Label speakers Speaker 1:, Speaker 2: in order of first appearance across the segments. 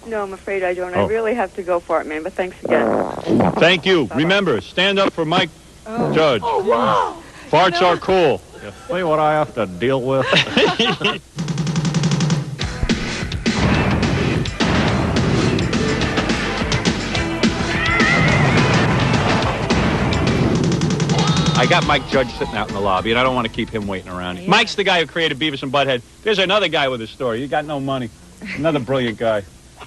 Speaker 1: No, I'm afraid I don't. I really have to go for it, man, but thanks again.
Speaker 2: Thank you.
Speaker 1: Bye-bye.
Speaker 2: Remember, stand up for Mike Judge.
Speaker 1: Oh, wow.
Speaker 2: Farts are cool.
Speaker 3: You see what I have to deal with?
Speaker 2: I got Mike Judge sitting out in the lobby, and I don't want to keep him waiting around. Yeah. Mike's the guy who created Beavis and Butthead. There's another guy with a story. You got no money. Another brilliant guy.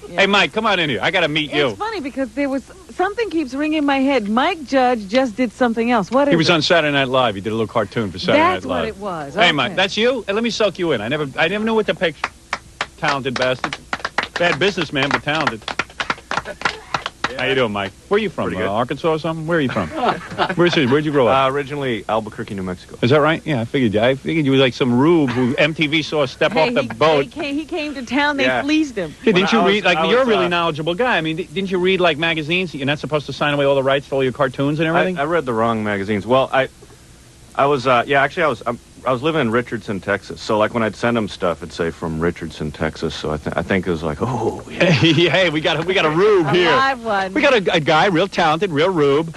Speaker 2: Yeah. Hey, Mike, come on in here. I got to meet you.
Speaker 4: It's funny because there was something keeps ringing in my head. Mike Judge just did something else. What is it?
Speaker 2: He was on Saturday Night Live. He did a little cartoon for Saturday Night Live.
Speaker 4: That's what it was.
Speaker 2: Hey, Mike, that's you? Hey, let me soak you in. I never knew what to picture. Talented bastard. Bad businessman, but talented. Yeah. How you doing, Mike? Where are you from? Arkansas or something? Where are you from? Where'd you grow up?
Speaker 3: Originally Albuquerque, New Mexico.
Speaker 2: Is that right? Yeah, I figured you were like some rube who MTV saw step off the boat.
Speaker 4: He came to town. They fleeced him.
Speaker 2: Hey, didn't you read? You're a really knowledgeable guy. I mean, didn't you read like magazines? You're not supposed to sign away all the rights to all your cartoons and everything.
Speaker 3: I read the wrong magazines. Well, I was I was living in Richardson, Texas. So like when I'd send them stuff, it'd say from Richardson, Texas. So I think it was like, oh, yeah.
Speaker 2: Hey, we got a rube here.
Speaker 4: A live one.
Speaker 2: We got a guy, real talented, real rube.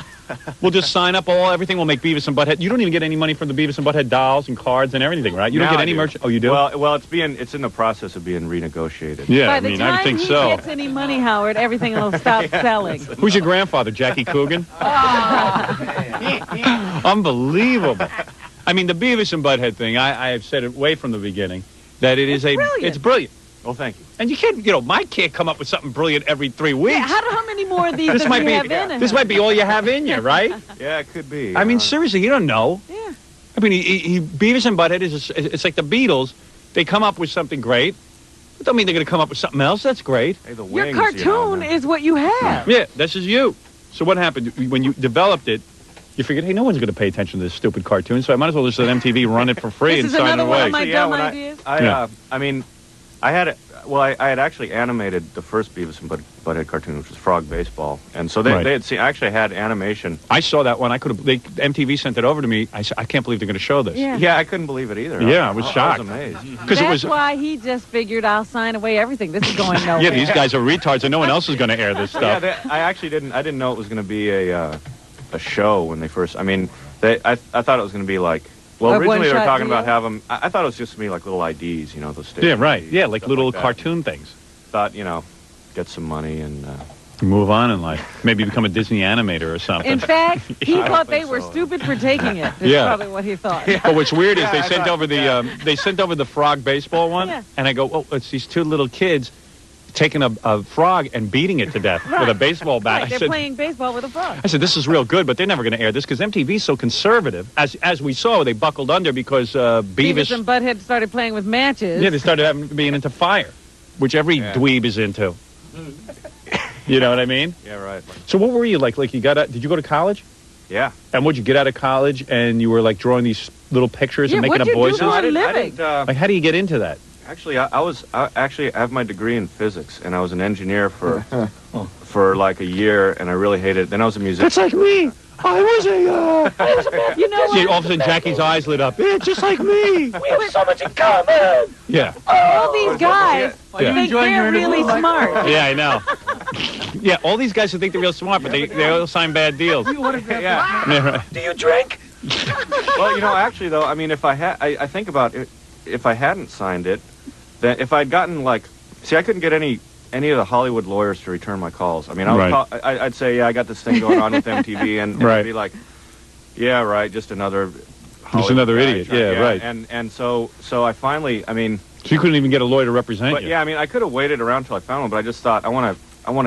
Speaker 2: We'll just sign up everything. We'll make Beavis and Butthead. You don't even get any money from the Beavis and Butthead dolls and cards and everything, right? You don't get any merch. Oh, you do?
Speaker 3: Well, it's in the process of being renegotiated.
Speaker 2: Yeah,
Speaker 4: I mean,
Speaker 2: I think so.
Speaker 4: By the time he gets any money, Howard, everything will stop selling.
Speaker 2: Who's your grandfather, Jackie Coogan? Unbelievable. I mean, the Beavis and Butthead thing, I have said it way from the beginning, that it's brilliant.
Speaker 3: Well, thank you.
Speaker 2: And you can't, Mike can't come up with something brilliant every 3 weeks.
Speaker 4: Yeah, how many more of these do you have in him?
Speaker 2: This might be all you have in you, right?
Speaker 3: Yeah, it could be.
Speaker 2: I mean, seriously, you don't know.
Speaker 4: Yeah.
Speaker 2: I mean, Beavis and Butthead it's like the Beatles. They come up with something great. It don't mean they're going to come up with something else. That's great.
Speaker 3: Hey, the wings,
Speaker 4: your cartoon is what you have.
Speaker 2: Yeah, this is you. So what happened when you developed it? You figured, hey, no one's going to pay attention to this stupid cartoon, so I might as well just let MTV run it for free and sign it away.
Speaker 4: This is another one of my dumb ideas.
Speaker 3: I mean, I had I had actually animated the first Beavis and Butthead cartoon, which was Frog Baseball, and so they had seen. I actually had animation.
Speaker 2: I saw that one. MTV sent it over to me. I said, I can't believe they're going to show this.
Speaker 3: Yeah, I couldn't believe it either.
Speaker 2: Yeah, I was shocked.
Speaker 3: I was amazed.
Speaker 4: That's why he just figured I'll sign away everything. This is going nowhere.
Speaker 2: Yeah, these guys are retards, and no one else is going to air this stuff.
Speaker 3: Yeah, I didn't know it was going to be a show when they first. I mean, I thought it was going to be like. Well, originally they were talking about having. I those just to be like little IDs, those.
Speaker 2: Yeah, right. Yeah, like little cartoon things.
Speaker 3: Thought, get some money and
Speaker 2: move on in life. Maybe become a Disney animator or something.
Speaker 4: In fact, he thought they were stupid for taking it. That's probably what he thought.
Speaker 2: But what's weird is they sent over the frog baseball one, and I go, oh, it's these two little kids taking a frog and beating it to death with a baseball bat.
Speaker 4: Right, they're playing baseball with a frog.
Speaker 2: I said, this is real good, but they're never going to air this because MTV's so conservative. As we saw, they buckled under because Beavis
Speaker 4: and Butthead started playing with matches.
Speaker 2: Yeah, they started being into fire, which every dweeb is into. You know what I mean?
Speaker 3: Yeah, right.
Speaker 2: So what were you like? Like did you go to college?
Speaker 3: Yeah.
Speaker 2: And would you get out of college and you were like drawing these little pictures and making up voices?
Speaker 4: No, I didn't.
Speaker 2: Like, how do you get into that?
Speaker 3: Actually, I have my degree in physics, and I was an engineer for like a year, and I really hated it. Then I was a musician.
Speaker 2: That's like me. I was a
Speaker 4: you know what?
Speaker 2: See, all of a sudden, Jackie's eyes lit up. Yeah, just like me.
Speaker 4: We have so much in common.
Speaker 2: Yeah.
Speaker 4: All these guys think they're really smart.
Speaker 2: Yeah, I know. Yeah, all these guys who think they're real smart, but they all sign bad deals.
Speaker 3: Yeah.
Speaker 4: Do you drink?
Speaker 3: Well, actually, though, I mean, if I think about it, if I hadn't signed it, then if I'd gotten I couldn't get any of the Hollywood lawyers to return my calls. I mean, I'd say, yeah, I got this thing going on with MTV, and they'd be like, yeah, right, just another
Speaker 2: idiot. Yeah, right.
Speaker 3: And so I finally, I mean,
Speaker 2: so you couldn't even get a lawyer to represent you.
Speaker 3: Yeah, I mean, I could have waited around till I found one, but I just thought I want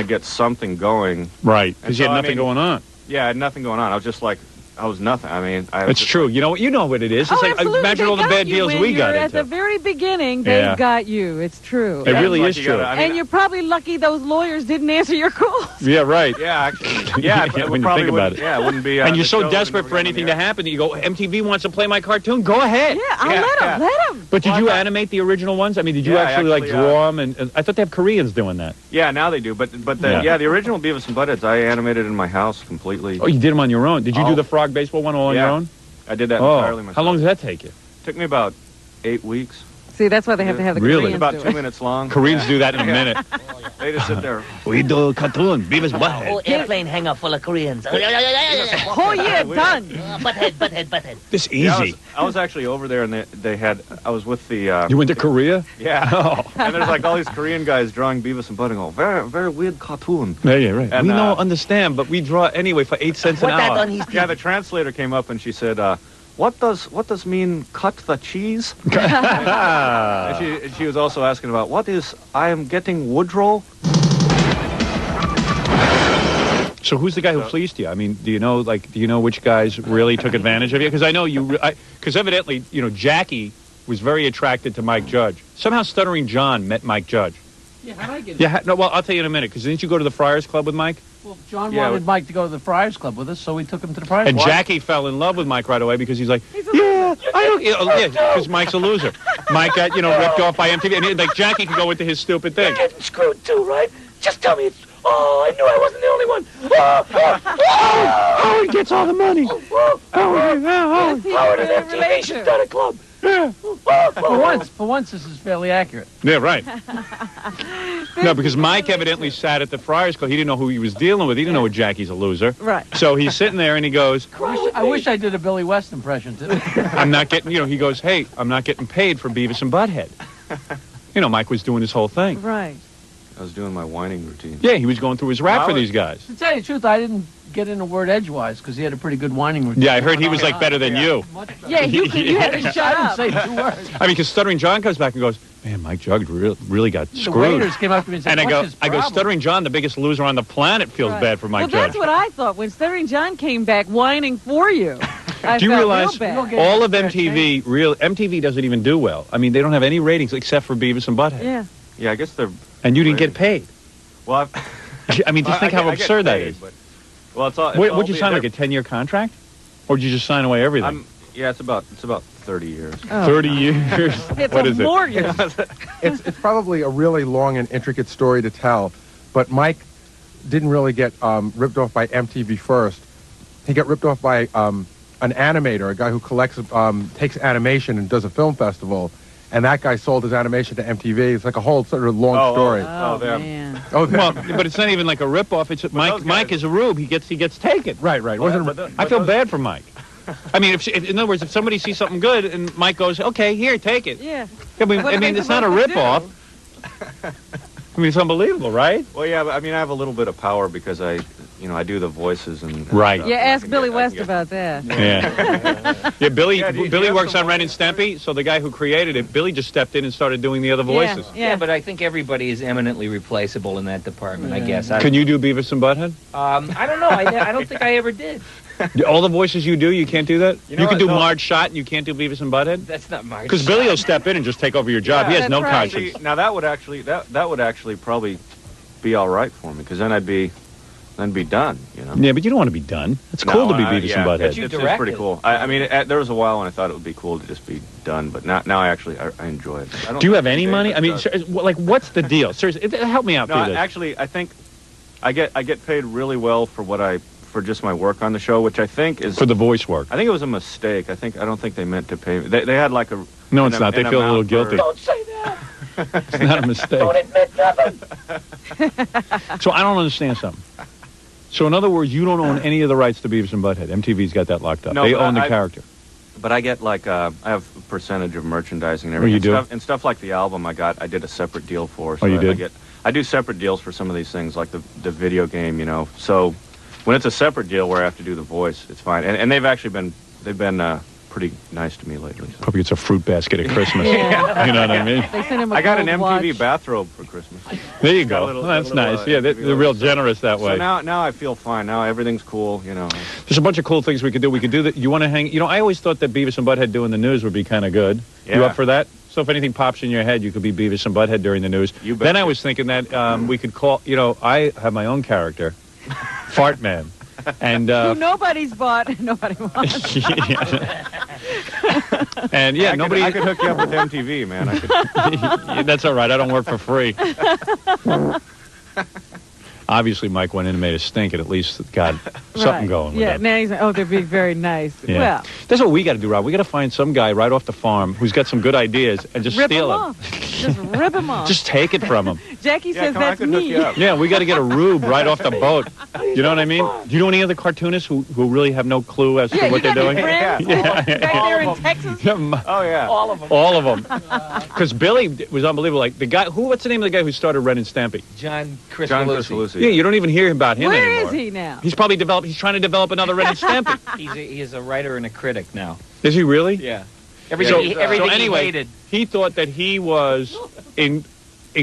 Speaker 3: to get something going.
Speaker 2: Right, because you had nothing going on.
Speaker 3: Yeah, I had nothing going on. I was just like. I was nothing. I mean,
Speaker 2: it's true. You know what it is. It's like imagine all the bad deals we got into.
Speaker 4: At the very beginning, they've got you. It's true.
Speaker 2: It really is true.
Speaker 4: And you're probably lucky those lawyers didn't answer your calls.
Speaker 2: Yeah, right.
Speaker 3: Yeah, actually. Yeah,
Speaker 2: when you think about it.
Speaker 3: Yeah, it wouldn't be.
Speaker 2: And you're so desperate for anything to happen that you go, MTV wants to play my cartoon. Go ahead.
Speaker 4: Yeah, I'll let them.
Speaker 2: But did you animate the original ones? I mean, did you actually draw them? And I thought they have Koreans doing that.
Speaker 3: Yeah, now they do. But the original Beavis and Buttheads, I animated in my house completely.
Speaker 2: Oh, you did them on your own. Did you do the frog baseball one all on your own?
Speaker 3: I did that entirely myself.
Speaker 2: How long did that take you?
Speaker 3: It took me about 8 weeks.
Speaker 4: See, that's why they have to have the
Speaker 2: Really?
Speaker 4: Koreans
Speaker 3: About
Speaker 4: do
Speaker 3: 2
Speaker 4: it.
Speaker 3: minutes long.
Speaker 2: Koreans do that in a minute.
Speaker 3: They just sit there.
Speaker 2: We do cartoon, Beavis Butthead.
Speaker 5: Whole airplane hangar full of Koreans.
Speaker 4: Oh, yeah, done.
Speaker 5: Butthead.
Speaker 2: This
Speaker 3: Yeah,
Speaker 2: easy.
Speaker 3: I was actually over there, and they had. I was with the.
Speaker 2: You went to Korea?
Speaker 3: Yeah.
Speaker 2: Oh.
Speaker 3: And there's like all these Korean guys drawing Beavis and Butthead. Oh, very, very weird cartoon.
Speaker 2: Yeah, right.
Speaker 3: And,
Speaker 2: we don't understand, but we draw anyway for 8 cents an
Speaker 5: What that
Speaker 2: hour.
Speaker 5: on his
Speaker 3: Yeah, the translator came up and she said, what does mean cut the cheese?
Speaker 2: Ah.
Speaker 3: And she was also asking about what is I am getting Woodrow.
Speaker 2: So who's the guy who fleeced you? I mean, do you know which guys really took advantage of you? Because I know because evidently, Jackie was very attracted to Mike Judge. Somehow Stuttering John met Mike Judge.
Speaker 6: Yeah, how'd I get it?
Speaker 2: Yeah, no, well, I'll tell you in a minute, because didn't you go to the Friars Club with Mike?
Speaker 6: Well, John wanted Mike to go to the Friars Club with us, so we took him to the Friars
Speaker 2: And
Speaker 6: Club.
Speaker 2: Jackie fell in love with Mike right away because he's like, because Mike's a loser. Mike got, ripped off by MTV, and Jackie could go into his stupid thing.
Speaker 5: You're getting screwed too, right? Just tell me it's... Oh, I knew I wasn't the only one.
Speaker 2: Howard gets all the money. Howard
Speaker 4: Yes, he
Speaker 5: Howard
Speaker 4: can
Speaker 5: and MTV
Speaker 4: relate
Speaker 5: should
Speaker 4: to.
Speaker 5: start a club.
Speaker 2: Yeah.
Speaker 6: For once, this is fairly accurate.
Speaker 2: Yeah, right. No, because Mike evidently sat at the Friars Club. He didn't know who he was dealing with. He didn't know what Jackie's a loser.
Speaker 4: Right.
Speaker 2: So he's sitting there and he goes,
Speaker 6: I wish I did a Billy West impression, too.
Speaker 2: I'm not getting, he goes, hey, I'm not getting paid for Beavis and Butthead. Mike was doing his whole thing.
Speaker 4: Right.
Speaker 3: I was doing my whining routine.
Speaker 2: Yeah, he was going through his rap for these guys.
Speaker 6: To tell you the truth, I didn't get in the word edgewise because he had a pretty good whining routine.
Speaker 2: Yeah, I heard he was better than you.
Speaker 6: Much better.
Speaker 4: Yeah, you had to shut
Speaker 6: I
Speaker 4: up.
Speaker 6: didn't say 2 words.
Speaker 2: I mean, because Stuttering John comes back and goes, man, Mike Judge really got
Speaker 6: The
Speaker 2: screwed.
Speaker 6: waiters came up to me and said,
Speaker 2: And
Speaker 6: "What's his
Speaker 2: I go,
Speaker 6: problem?"
Speaker 2: Stuttering John, the biggest loser on the planet, feels
Speaker 4: Right.
Speaker 2: bad for Mike
Speaker 4: well,
Speaker 2: Judge.
Speaker 4: that's what I thought when Stuttering John came back whining for you. I
Speaker 2: Do you
Speaker 4: felt
Speaker 2: realize
Speaker 4: real bad.
Speaker 2: all of MTV doesn't even do well? I mean, they don't have any ratings except for Beavis and Butthead.
Speaker 4: Yeah.
Speaker 3: Yeah, I guess they're.
Speaker 2: And you didn't get paid.
Speaker 3: Well,
Speaker 2: I mean, just think how
Speaker 3: I get
Speaker 2: absurd that
Speaker 3: paid,
Speaker 2: is.
Speaker 3: but- well, it's all.
Speaker 2: Would you sign like a 10-year contract? Or did you just sign away everything?
Speaker 3: Yeah, it's about 30 years.
Speaker 4: Oh.
Speaker 2: 30 years?
Speaker 4: It's
Speaker 2: What
Speaker 4: a
Speaker 2: is it?
Speaker 4: mortgage.
Speaker 7: It's probably a really long and intricate story to tell, but Mike didn't really get ripped off by MTV first. He got ripped off by an animator, a guy who takes animation and does a film festival, and that guy sold his animation to MTV. It's like a whole sort of long story.
Speaker 4: Oh,
Speaker 3: them.
Speaker 4: man.
Speaker 7: Oh,
Speaker 2: Well, but it's not even like a rip-off. It's Mike is a rube. He gets taken.
Speaker 7: right.
Speaker 2: I feel bad for Mike. I mean, in other words, if somebody sees something good and Mike goes, okay, here, take it.
Speaker 4: Yeah.
Speaker 2: I mean,
Speaker 4: What are they
Speaker 2: it's not a
Speaker 4: supposed to
Speaker 2: rip-off.
Speaker 4: do?
Speaker 2: I mean, it's unbelievable, right?
Speaker 3: Well, yeah, but I mean, I have a little bit of power because I do the voices and.
Speaker 2: Right.
Speaker 3: stuff,
Speaker 4: Yeah,
Speaker 3: and I
Speaker 4: ask
Speaker 3: can
Speaker 4: Billy
Speaker 3: get- I
Speaker 4: West
Speaker 3: can get-
Speaker 4: about that.
Speaker 2: Yeah. Billy
Speaker 3: Yeah, do you
Speaker 2: Billy
Speaker 3: have
Speaker 2: works
Speaker 3: some
Speaker 2: on Ren and Stimpy, so the guy who created it, Billy just stepped in and started doing the other voices.
Speaker 4: Yeah.
Speaker 8: But I think everybody is eminently replaceable in that department, I guess.
Speaker 2: Can you do Beavis and Butthead?
Speaker 8: I don't know. I don't think I ever did.
Speaker 2: All the voices you do, you can't do that? You,
Speaker 3: know
Speaker 2: can
Speaker 3: what,
Speaker 2: do
Speaker 3: no.
Speaker 2: Marge Schott and you can't do Beavis and Butthead?
Speaker 8: That's not my...
Speaker 2: Because Billy will step in and just take over your job. He has
Speaker 4: that's
Speaker 2: no
Speaker 4: right.
Speaker 2: conscience.
Speaker 3: See, now that would actually probably be all right for me because then I'd be done.
Speaker 2: Yeah, but you don't want to be done. It's cool to be Beavis and Butthead.
Speaker 8: you
Speaker 3: It's
Speaker 8: direct
Speaker 3: pretty
Speaker 8: it.
Speaker 3: cool. I mean, there was a while when I thought it would be cool to just be done, but now I enjoy it. I don't
Speaker 2: Do you have
Speaker 3: think
Speaker 2: any
Speaker 3: Dave
Speaker 2: money? I mean,
Speaker 3: does.
Speaker 2: what's the deal? Seriously, help me out
Speaker 3: No,
Speaker 2: through this.
Speaker 3: actually, I think I get paid really well for just my work on the show, which I think is
Speaker 2: For the voice work.
Speaker 3: I think it was a mistake. I don't think they meant to pay me. They had like a
Speaker 2: No, it's
Speaker 3: an-
Speaker 2: not. They
Speaker 3: an
Speaker 2: feel a little
Speaker 3: amount
Speaker 2: guilty.
Speaker 8: Don't say that.
Speaker 2: It's not a mistake.
Speaker 8: Don't admit nothing.
Speaker 2: So I don't understand something. So in other words, you don't own any of the rights to Beavis and Butthead. MTV's got that locked up.
Speaker 3: No,
Speaker 2: They
Speaker 3: but
Speaker 2: own the
Speaker 3: I-
Speaker 2: character.
Speaker 3: But I get like I have a percentage of merchandising and
Speaker 2: Oh, you
Speaker 3: everything.
Speaker 2: do?
Speaker 3: And stuff like the album I did a separate deal for. So
Speaker 2: Oh, you
Speaker 3: I
Speaker 2: did?
Speaker 3: I do separate deals for some of these things, like the video game, So when it's a separate deal where I have to do the voice, it's fine. And they've actually been pretty nice to me lately. So.
Speaker 2: Probably gets a fruit basket at Christmas.
Speaker 4: Yeah.
Speaker 2: You know what I mean?
Speaker 4: They sent him a
Speaker 3: I got an
Speaker 4: gold
Speaker 3: MTV
Speaker 4: watch.
Speaker 3: bathrobe for Christmas.
Speaker 2: There you
Speaker 3: Got
Speaker 2: go.
Speaker 3: a little-
Speaker 2: Well, that's
Speaker 3: got a little,
Speaker 2: nice. Yeah, they're
Speaker 3: MTV
Speaker 2: real
Speaker 3: logo.
Speaker 2: generous that way.
Speaker 3: So now I feel fine. Now everything's cool.
Speaker 2: There's a bunch of cool things we could do. We could do that. You want to hang? I always thought that Beavis and Butthead doing the news would be kind of good. You
Speaker 3: Yeah.
Speaker 2: up for that? So if anything pops in your head, you could be Beavis and Butthead during the news.
Speaker 3: You bet.
Speaker 2: Then I was thinking that we could call. I have my own character, Fart Man, and
Speaker 4: Who nobody's bought, nobody wants.
Speaker 2: and yeah, nobody.
Speaker 3: I could hook you up with MTV, man. I could.
Speaker 2: That's all right. I don't work for free. Obviously, Mike went in and made a stink and at least got something going with
Speaker 4: Yeah,
Speaker 2: it.
Speaker 4: now he's like, oh, they're being very nice.
Speaker 2: Yeah.
Speaker 4: Well,
Speaker 2: That's what we got to do, Rob. We got to find some guy right off the farm who's got some good ideas and just
Speaker 4: rip
Speaker 2: steal
Speaker 4: him
Speaker 2: them.
Speaker 4: off. Just rip him off.
Speaker 2: Just take it from him.
Speaker 4: Jackie says
Speaker 3: come on, I
Speaker 4: that's
Speaker 3: could hook
Speaker 4: me.
Speaker 3: you up.
Speaker 2: Yeah, we got to get a rube right off the boat. You know what I mean? Do you know any other cartoonists who really have no clue as to
Speaker 4: Yeah,
Speaker 2: what
Speaker 4: you
Speaker 2: they're
Speaker 4: got
Speaker 2: doing?
Speaker 4: any friends
Speaker 2: Yeah.
Speaker 4: back there in Texas?
Speaker 3: Oh, yeah.
Speaker 6: All of them.
Speaker 2: All of them. Because Billy was unbelievable. Like the guy, what's the name of the guy who started Ren and Stampy?
Speaker 8: John
Speaker 3: John
Speaker 8: Chris
Speaker 3: Crisalucci.
Speaker 2: Yeah, you don't even hear about him
Speaker 4: Where
Speaker 2: anymore.
Speaker 4: is he now?
Speaker 2: He's probably he's trying to develop another Ren and Stampy.
Speaker 8: He is a writer and a critic now.
Speaker 2: Is he really?
Speaker 8: Yeah.
Speaker 2: So,
Speaker 8: Everything
Speaker 2: so anyway,
Speaker 8: he hated.
Speaker 2: he thought that he was in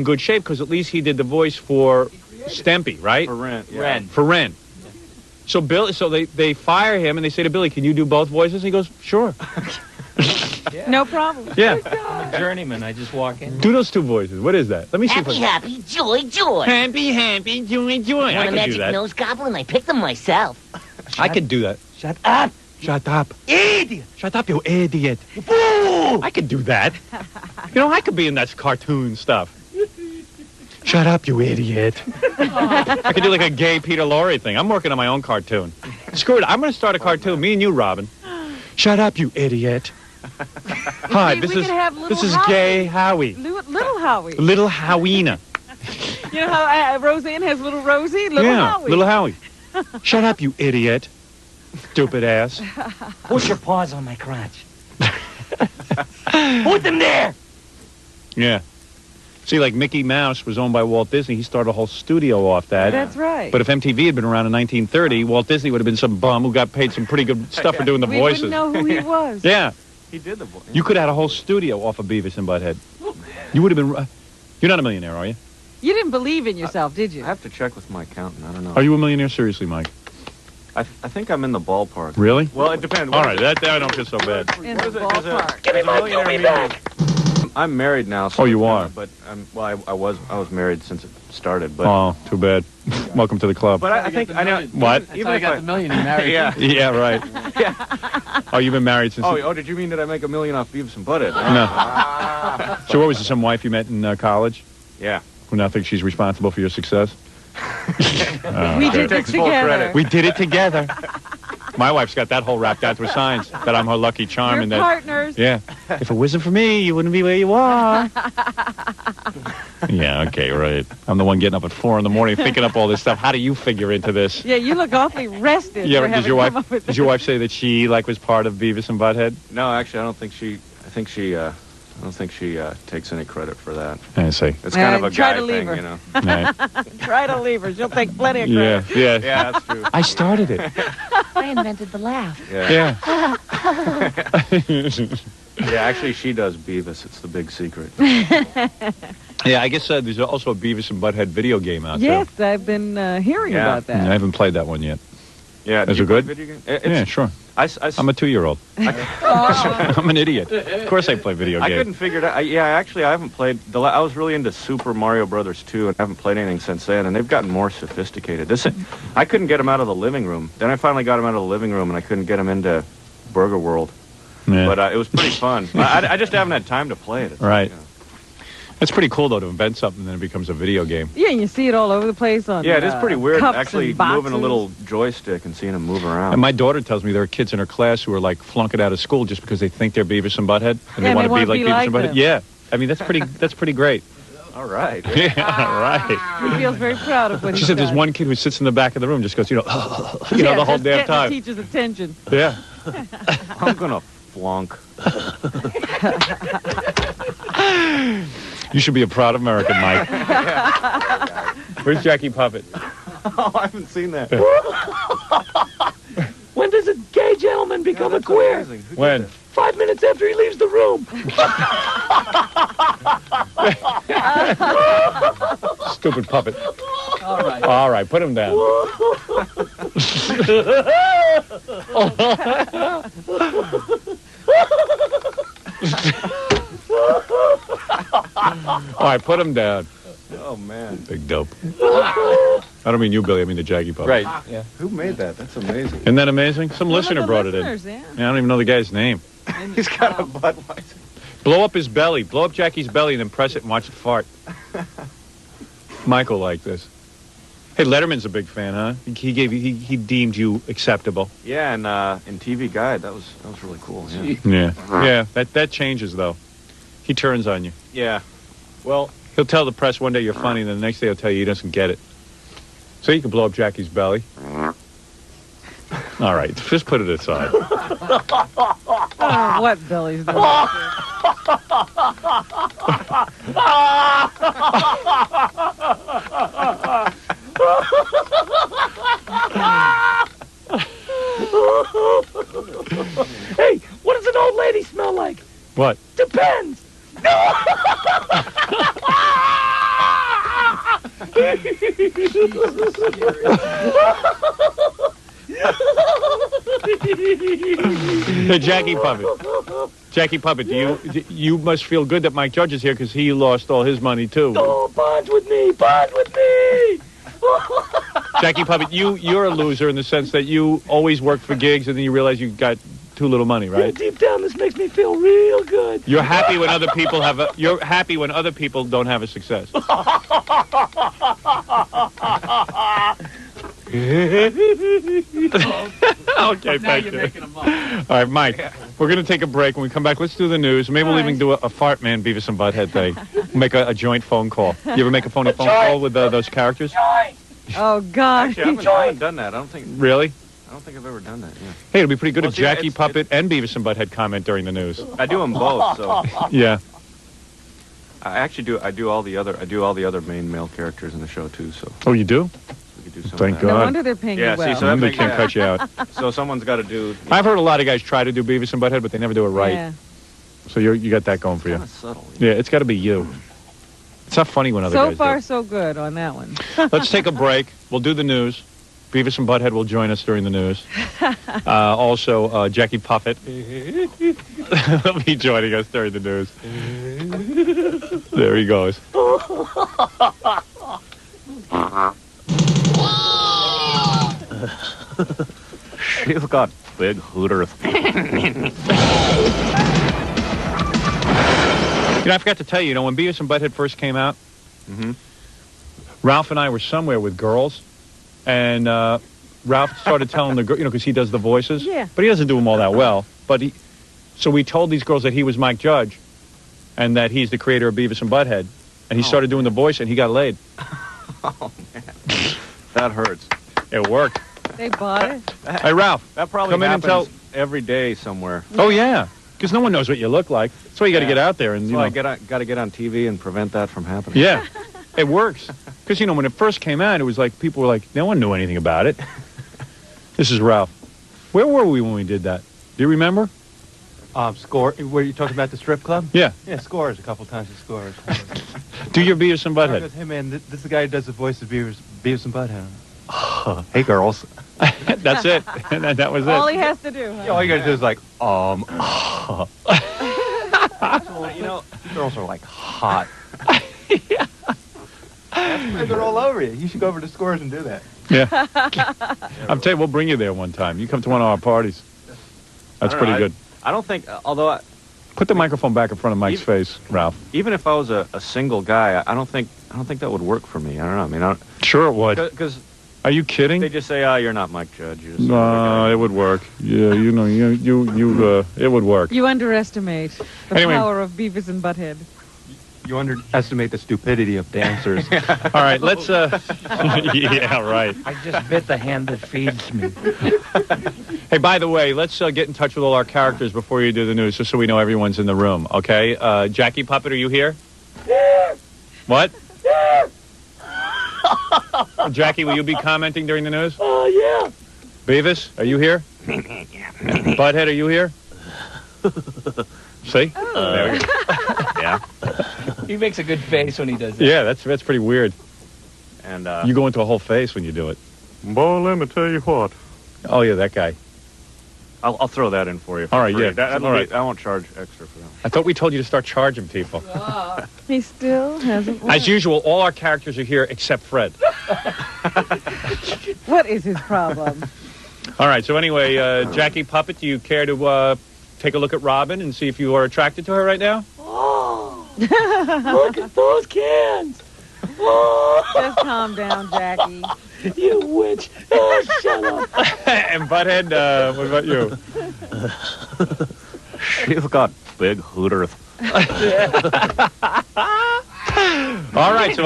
Speaker 2: good shape because at least he did the voice for Stampy, right?
Speaker 3: For Rent. Yeah.
Speaker 8: Ren.
Speaker 2: For Ren. So they fire him and they say to Billy, "Can you do both voices?" He goes, "Sure."
Speaker 4: No problem.
Speaker 2: Yeah.
Speaker 8: I'm a journeyman. I just walk in.
Speaker 2: Do those two voices. What is that? Let me see.
Speaker 5: Happy, happy, joy, joy.
Speaker 2: Happy, happy, joy, joy.
Speaker 5: Want
Speaker 2: I
Speaker 5: a
Speaker 2: could do
Speaker 5: magic
Speaker 2: that.
Speaker 5: nose goblin? I picked them myself.
Speaker 2: I could do that.
Speaker 5: Shut up,
Speaker 2: Shut up.
Speaker 5: idiot.
Speaker 2: Shut up, you idiot.
Speaker 5: Fool.
Speaker 2: I could do that. You know, I could be in that cartoon stuff. Shut up, you idiot. I could do like a gay Peter Lorre thing. I'm working on my own cartoon. Screw it. I'm going to start a cartoon. Me and you, Robin. Shut up, you idiot. Hi,
Speaker 4: Maybe
Speaker 2: this
Speaker 4: we
Speaker 2: is
Speaker 4: could have little
Speaker 2: this is
Speaker 4: Howie.
Speaker 2: Gay Howie.
Speaker 4: Little Howie.
Speaker 2: Little Howina.
Speaker 4: You know how Roseanne has little Rosie? Little Howie.
Speaker 2: Little Howie. Shut up, you idiot. Stupid ass.
Speaker 5: Put your paws on my crotch. Put them there.
Speaker 2: Yeah. See, like Mickey Mouse was owned by Walt Disney. He started a whole studio off that.
Speaker 4: That's right.
Speaker 2: But if MTV had been around in 1930, Walt Disney would have been some bum who got paid some pretty good stuff for doing the
Speaker 4: we
Speaker 2: voices.
Speaker 4: wouldn't know who he was.
Speaker 2: Yeah.
Speaker 3: He did the voice.
Speaker 2: You could have had a whole studio off of Beavis and Butthead. You would have been... You're not a millionaire, are you?
Speaker 4: You didn't believe in yourself, did you?
Speaker 3: I have to check with my accountant. I don't know.
Speaker 2: Are you a millionaire? Seriously, Mike?
Speaker 3: I think I'm in the ballpark.
Speaker 2: Really?
Speaker 3: Well, it depends.
Speaker 2: All right, that I don't feel so bad.
Speaker 4: In
Speaker 3: What
Speaker 4: the
Speaker 3: is it? Does
Speaker 4: ballpark.
Speaker 5: Give me my
Speaker 3: millionaire
Speaker 5: Bluey
Speaker 3: mean-
Speaker 5: back.
Speaker 3: I'm married now. So
Speaker 2: Oh, you are?
Speaker 3: But I was married since it started. But
Speaker 2: Oh, too bad. Welcome to the club.
Speaker 3: but I think I know.
Speaker 2: What?
Speaker 6: That's how I got the million he married.
Speaker 3: Yeah.
Speaker 2: Yeah, right. Oh, you been married since...
Speaker 3: Oh, did you mean that I make $1 million off Beavis and Butthead?
Speaker 2: No. So what was it, some wife you met in college
Speaker 3: Yeah.
Speaker 2: who now thinks she's responsible for your success?
Speaker 4: We did it
Speaker 3: Takes full
Speaker 4: together.
Speaker 3: credit.
Speaker 2: We did it together. My wife's got that whole wrapped out to a science, that I'm her lucky charm.
Speaker 4: You're
Speaker 2: and that,
Speaker 4: partners.
Speaker 2: yeah. If it wasn't for me, you wouldn't be where you are. Yeah, okay, right. I'm the one getting up at 4 in the morning thinking up all this stuff. How do you figure into this?
Speaker 4: Yeah, you look awfully rested.
Speaker 2: Yeah,
Speaker 4: for
Speaker 2: does
Speaker 4: having
Speaker 2: your
Speaker 4: come up with
Speaker 2: wife say that she was part of Beavis and Butthead?
Speaker 3: No, actually, I don't think she. I don't think she takes any credit for that.
Speaker 2: I see.
Speaker 3: It's kind of a
Speaker 4: try
Speaker 3: guy
Speaker 4: to leave
Speaker 3: thing,
Speaker 4: her.
Speaker 3: you know.
Speaker 2: Right.
Speaker 4: Try to leave her. She'll take plenty of
Speaker 2: Yeah,
Speaker 4: credit.
Speaker 2: yeah.
Speaker 3: Yeah, that's true.
Speaker 2: I started it.
Speaker 5: I invented the laugh.
Speaker 3: Yeah.
Speaker 2: Yeah.
Speaker 3: Yeah, actually, she does Beavis. It's the big secret.
Speaker 2: Yeah, I guess there's also a Beavis and Butthead video game out
Speaker 4: Yes, I've been hearing
Speaker 3: Yeah.
Speaker 4: about
Speaker 2: there. I
Speaker 4: that.
Speaker 2: haven't played that one yet.
Speaker 3: Yeah.
Speaker 2: Is
Speaker 3: do you
Speaker 2: it good?
Speaker 3: play video game?
Speaker 2: Yeah, sure. I'm a 2-year-old. I'm an idiot. Of course I play video
Speaker 3: I
Speaker 2: games.
Speaker 3: couldn't figure it out. Actually, I haven't played. I was really into Super Mario Brothers 2, and I haven't played anything since then. And they've gotten more sophisticated. I couldn't get them out of the living room. Then I finally got them out of the living room, and I couldn't get them into Burger World.
Speaker 2: Yeah.
Speaker 3: But it was pretty fun. I just haven't had time to play it.
Speaker 2: Right.
Speaker 3: You know.
Speaker 2: It's pretty cool, though, to invent something and then it becomes a video game.
Speaker 4: Yeah, and you see it all over the place on
Speaker 3: Yeah, it is pretty weird
Speaker 4: cups
Speaker 3: actually
Speaker 4: and boxes.
Speaker 3: moving a little joystick and seeing them move around.
Speaker 2: And my daughter tells me there are kids in her class who are like flunking out of school just because they think they're Beavis and Butthead and
Speaker 4: Yeah,
Speaker 2: they want
Speaker 4: they
Speaker 2: to be
Speaker 4: wanna
Speaker 2: like
Speaker 4: be
Speaker 2: Beavis
Speaker 4: like
Speaker 2: and Butthead.
Speaker 4: them.
Speaker 2: Yeah, I mean that's pretty great.
Speaker 3: All right.
Speaker 2: Yeah, right.
Speaker 4: He feels very proud of what
Speaker 2: She
Speaker 4: he's
Speaker 2: said there's
Speaker 4: done.
Speaker 2: one kid who sits in the back of the room just goes, the whole
Speaker 4: just
Speaker 2: damn
Speaker 4: getting
Speaker 2: time.
Speaker 4: the teacher's attention.
Speaker 2: Yeah.
Speaker 3: I'm gonna flunk.
Speaker 2: You should be a proud American, Mike. Where's Jackie Puppet?
Speaker 3: Oh, I haven't seen that.
Speaker 5: When does a gay gentleman become a queer?
Speaker 3: Amazing. Who did
Speaker 2: When?
Speaker 3: that?
Speaker 5: 5 minutes after he leaves the room.
Speaker 2: Stupid puppet.
Speaker 6: All right.
Speaker 2: All right, put him down. All right, put him down.
Speaker 3: Oh man.
Speaker 2: Big dope. I don't mean you, Billy. I mean the Jaggy Puppet.
Speaker 8: Right. Yeah.
Speaker 3: Who made that? That's amazing.
Speaker 2: Isn't that amazing? Some
Speaker 4: One of
Speaker 2: listener
Speaker 4: the
Speaker 2: brought it in.
Speaker 4: listeners, yeah.
Speaker 2: Yeah, I don't even know the guy's name.
Speaker 3: He's got a Budweiser.
Speaker 2: Blow up his belly. Blow up Jackie's belly and then press it and watch it fart. Michael like this. Hey, Letterman's a big fan, huh? He deemed you acceptable.
Speaker 3: Yeah, and in TV Guide, that was really cool.
Speaker 2: Yeah. That changes though. He turns on you.
Speaker 3: Yeah. Well,
Speaker 2: he'll tell the press one day you're funny, and then the next day he'll tell you he doesn't get it. So you can blow up Jackie's belly. All right, just put it aside.
Speaker 4: Oh, what belly's doing?
Speaker 5: Hey, what does an old lady smell like?
Speaker 2: What?
Speaker 5: Depends.
Speaker 2: Hey, Jackie Puppet, you must feel good that Mike Judge is here because he lost all his money too.
Speaker 5: Oh, bond with me.
Speaker 2: Jackie Puppet, you're a loser in the sense that you always work for gigs and then you realize you got too little money, right?
Speaker 5: Yeah, deep down, this makes me feel real good.
Speaker 2: You're happy when other people you're happy when other people don't have a success. Okay, thank you. All right, Mike, we're going to take a break. When we come back, let's do the news. Maybe we'll even do a fart man Beavis and Butthead thing. Make a joint phone call. You ever make a phone call with those characters?
Speaker 4: Oh, God.
Speaker 3: Actually, I haven't done that. I don't think.
Speaker 2: Really?
Speaker 3: I don't think I've ever done that. Yeah.
Speaker 2: Hey, it'll be pretty good if Jackie Puppet and Beavis and Butthead comment during the news.
Speaker 3: I do them both. So
Speaker 2: yeah.
Speaker 3: I actually do. I do all the other main male characters in the show too. So.
Speaker 2: Oh, you do?
Speaker 3: We could do some.
Speaker 2: Thank
Speaker 3: of that.
Speaker 2: God.
Speaker 4: No wonder they're paying you well.
Speaker 3: See, so
Speaker 2: they can't cut you out.
Speaker 3: So someone's got to do.
Speaker 2: I've heard a lot of guys try to do Beavis and Butthead, but they never do it right.
Speaker 4: Yeah.
Speaker 2: So you got that going for you.
Speaker 3: Kind of subtle.
Speaker 2: Yeah, it's got to be you. It's not funny when other guys do.
Speaker 4: So far, so good on that one.
Speaker 2: Let's take a break. We'll do the news. Beavis and Butthead will join us during the news. Also, Jackie Puppet will be joining us during the news. There he goes.
Speaker 3: She's got big hooters.
Speaker 2: I forgot to tell you, when Beavis and Butthead first came out, Ralph and I were somewhere with girls, and Ralph started telling the girl, because he does the voices.
Speaker 4: Yeah.
Speaker 2: But he doesn't do them all that well. So we told these girls that he was Mike Judge, and that he's the creator of Beavis and Butthead, and he started doing the voice, and he got laid.
Speaker 3: Oh man, that hurts.
Speaker 2: It worked.
Speaker 4: They bought it.
Speaker 2: Hey, Ralph,
Speaker 3: that probably
Speaker 2: come in and
Speaker 3: happens every day somewhere.
Speaker 2: Oh yeah, because no one knows what you look like. That's why you got to get out there and
Speaker 3: I got to get on TV and prevent that from happening.
Speaker 2: Yeah, it works. Because when it first came out, it was like people were like, no one knew anything about it. This is Ralph. Where were we when we did that? Do you remember?
Speaker 9: Score. Were you talking about the strip club?
Speaker 2: Yeah.
Speaker 9: Yeah, Scores. A couple times at Scores.
Speaker 2: Do your Beavis and Butthead.
Speaker 9: Hey man, this is the guy who does the voice of Beavis and Butthead. Hey girls.
Speaker 2: That's it. That was it.
Speaker 4: All he has to do. Huh?
Speaker 9: Yeah, all you gotta do is like, girls are like hot.
Speaker 2: Yeah.
Speaker 9: They're all over you. You should go over to Scores and do that.
Speaker 2: Yeah. I'm telling you, we'll bring you there one time. You come to one of our parties. That's pretty good.
Speaker 3: I don't think, although
Speaker 2: put the microphone back in front of Mike's face, Ralph.
Speaker 3: Even if I was a single guy, I don't think that would work for me. I don't know.
Speaker 2: Sure it would.
Speaker 3: Because
Speaker 2: are you kidding?
Speaker 3: They just say, you're not Mike Judge. You're just
Speaker 2: no, it would work. Yeah, it would work.
Speaker 4: You underestimate the power of Beavis and Butthead.
Speaker 9: You underestimate the stupidity of dancers.
Speaker 2: All right, let's. Yeah, right.
Speaker 6: I just bit the hand that feeds me.
Speaker 2: Hey, by the way, let's get in touch with all our characters before you do the news, just so we know everyone's in the room. Okay, Jackie Puppet, are you here?
Speaker 5: Yeah.
Speaker 2: What?
Speaker 5: Yeah.
Speaker 2: Jackie, will you be commenting during the news?
Speaker 5: Yeah.
Speaker 2: Beavis, are you here? Butthead, are you here? See? There we go.
Speaker 3: Yeah.
Speaker 8: He makes a good face when he does that.
Speaker 2: Yeah, that's pretty weird.
Speaker 3: And
Speaker 2: you go into a whole face when you do it.
Speaker 3: Well, let me tell you what.
Speaker 2: Oh yeah, that guy.
Speaker 3: I'll throw that in for you.
Speaker 2: All right,
Speaker 3: free.
Speaker 2: yeah. All right.
Speaker 3: I won't charge extra for that.
Speaker 2: I thought we told you to start charging people.
Speaker 4: He still hasn't.
Speaker 2: As usual, all our characters are here except Fred.
Speaker 4: What is his problem?
Speaker 2: All right. So anyway, Jackie Puppet, do you care to take a look at Robin and see if you are attracted to her right now?
Speaker 5: Oh, look at those cans. Oh.
Speaker 4: Just calm down, Jackie.
Speaker 5: You witch. Oh, shut up.
Speaker 2: And Butthead, what about you?
Speaker 3: She's got big hooters.
Speaker 2: All right, so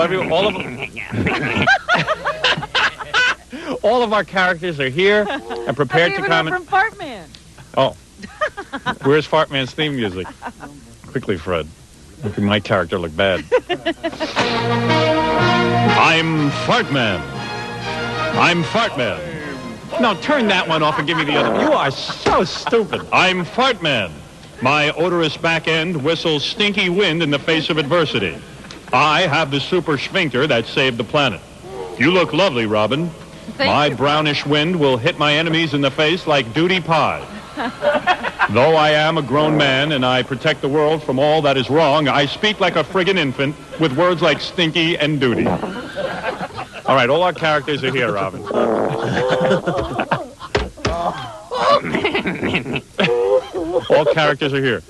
Speaker 2: all of our characters are here and prepared to comment.
Speaker 4: From Fartman.
Speaker 2: Oh, where's Fartman's theme music? Quickly, Fred. Making my character look bad. I'm Fartman. I'm Fartman. No, turn that one off and give me the other. You are so stupid. I'm Fartman. My odorous back end whistles stinky wind in the face of adversity. I have the super sphincter that saved the planet. You look lovely, Robin. My brownish wind will hit my enemies in the face like duty pie. Though I am a grown man and I protect the world from all that is wrong, I speak like a friggin' infant with words like stinky and duty. All right, all our characters are here, Robin. All characters are here.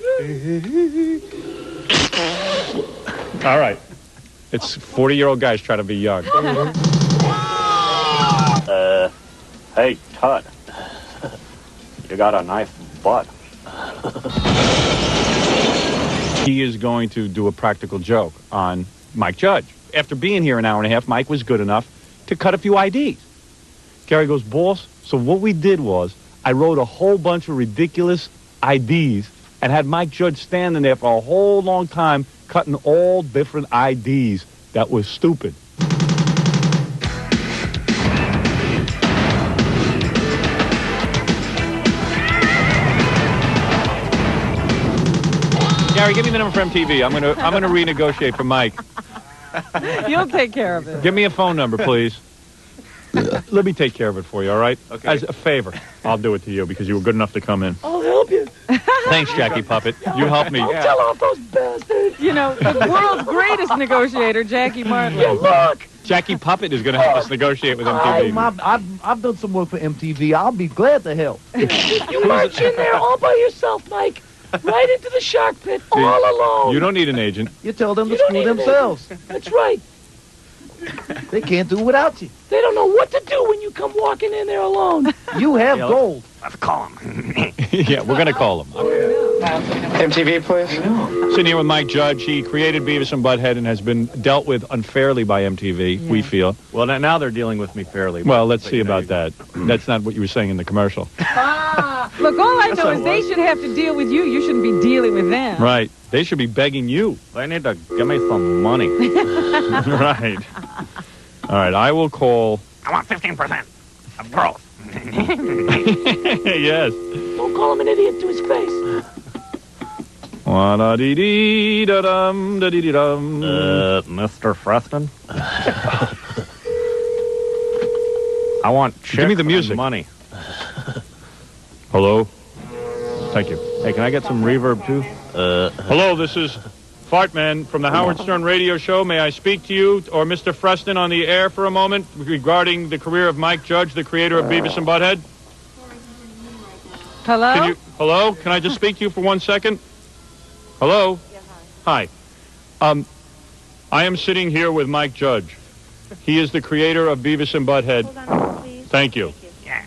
Speaker 2: All right. It's 40-year-old guys trying to be young.
Speaker 3: Hey, Tut. You got a nice butt.
Speaker 2: He is going to do a practical joke on Mike Judge. After being here an hour and a half, Mike was good enough to cut a few IDs. Gary goes, boss, so what we did was I wrote a whole bunch of ridiculous IDs and had Mike Judge standing there for a whole long time cutting all different IDs that was stupid. Gary, give me the number for MTV. I'm gonna renegotiate for Mike.
Speaker 4: You'll take care of it.
Speaker 2: Give me a phone number, please. Let me take care of it for you, all right?
Speaker 3: Okay.
Speaker 2: As a favor, I'll do it to you because you were good enough to come in.
Speaker 5: I'll help you.
Speaker 2: Thanks, Jackie Puppet. You helped me.
Speaker 5: I'll tell off those bastards.
Speaker 4: You know, the world's greatest negotiator, Jackie Martin.
Speaker 5: Yeah, look.
Speaker 2: Jackie Puppet is going to help us negotiate with MTV.
Speaker 6: I've done some work for MTV. I'll be glad to help.
Speaker 5: You march in there all by yourself, Mike. Right into the shark pit, all alone.
Speaker 2: You don't need an agent.
Speaker 6: You tell them to
Speaker 5: You don't
Speaker 6: screw
Speaker 5: need an
Speaker 6: themselves.
Speaker 5: That's right.
Speaker 6: They can't do it without you.
Speaker 5: They don't know what to do when you come walking in there alone.
Speaker 6: You have gold.
Speaker 3: Let's call him.
Speaker 2: Yeah, we're going to call him.
Speaker 10: MTV, please.
Speaker 2: Sitting here with Mike Judge. He created Beavis and Butthead and has been dealt with unfairly by MTV, we feel.
Speaker 3: Well, now they're dealing with me fairly.
Speaker 2: Well, let's see about that. That's not what you were saying in the commercial.
Speaker 4: Look, all I know is they should have to deal with you. You shouldn't be dealing with them.
Speaker 2: Right. They should be begging you.
Speaker 3: They need to give me some money.
Speaker 2: Right. All right, I will call...
Speaker 5: I want 15% of growth.
Speaker 2: Yes.
Speaker 5: Don't call him an idiot to his face.
Speaker 2: Wa-da-dee-dee-da-dum, da-dee-dee-dum.
Speaker 3: Mr. Freston? I want chicks
Speaker 2: Give me the music.
Speaker 3: and money.
Speaker 2: Hello? Thank you.
Speaker 3: Hey, can I get some reverb, too?
Speaker 2: Hello, this is Fartman from the Howard Stern radio show. May I speak to you or Mr. Freston on the air for a moment regarding the career of Mike Judge, the creator of Beavis and Butthead?
Speaker 4: Hello?
Speaker 2: Hello? Can I just speak to you for 1 second? Hello?
Speaker 1: Yeah, hi.
Speaker 2: Hi. I am sitting here with Mike Judge. He is the creator of Beavis and Butthead.
Speaker 1: Hold on, please.
Speaker 2: Thank you.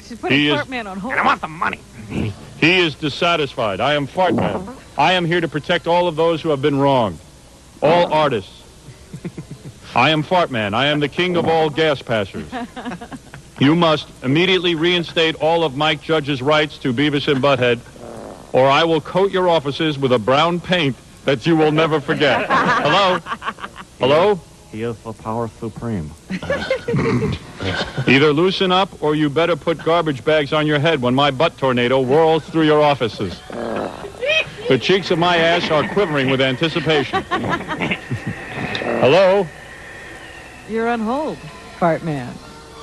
Speaker 4: She's putting
Speaker 2: He is-
Speaker 4: Fartman on hold.
Speaker 5: And I want the money.
Speaker 2: He is dissatisfied. I am Fartman. I am here to protect all of those who have been wronged. All artists. I am Fartman. I am the king of all gas passers. You must immediately reinstate all of Mike Judge's rights to Beavis and Butthead, or I will coat your offices with a brown paint that you will never forget. Hello? Hello?
Speaker 3: He is the power supreme.
Speaker 2: Either loosen up or you better put garbage bags on your head when my butt tornado whirls through your offices. The cheeks of my ass are quivering with anticipation. Hello?
Speaker 4: You're on hold, Fartman.